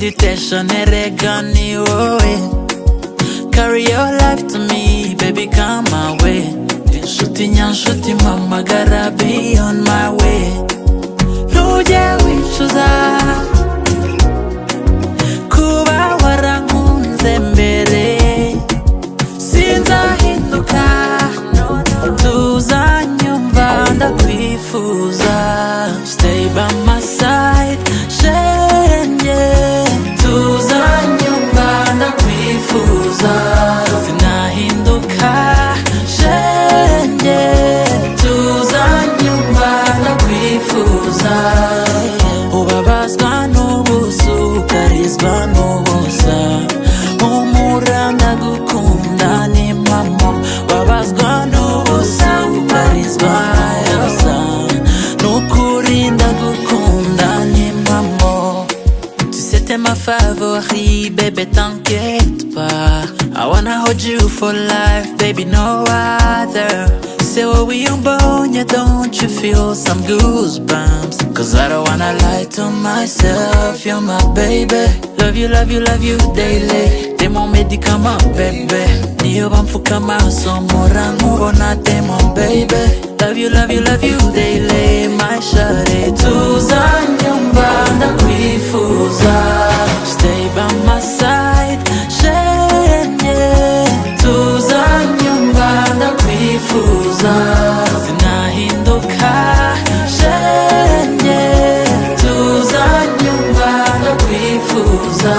meditation erega ni wowe. Carry your life to me, baby, come my way. Inshuti nyanshuti mpamagara, be on my way. Ntujye wicuza kuba warankunze mbere. Sinzahinduka, tuzanyumva ndakwifuza. Stay by my side, Shenge. Tuzanyumva ndakwifuza. Sinahinduka, Shenge. Tuzanyumva ndakwifuza. Ubabazwa n'ubusa, ukarizwa n'ubusa. Humura ndagukunda ni mama. Babazwa n'ubusa, ukarizwa n'ubusa. Nukuri ndagukunda ni mama. Tu sais t'es ma favori, bébé t'inquiète pas. I wanna hold you for life, baby, no other. Say what we on, yeah, don't you feel some goosebumps? Cause I don't wanna lie to myself, you're my baby. Love you, love you, love you daily. T'es mon médicament, bébé. Niyo bamfuka amaso mpora nkubona, t'es mon baby. Love you, love you, love you daily, my shawty. Tuzanyumva ndakwifuza. Stay by my side, Shenge. Tuzanyumva ndakwifuza. Sinahinduka, Shenge. Tuzanyumva ndakwifuza.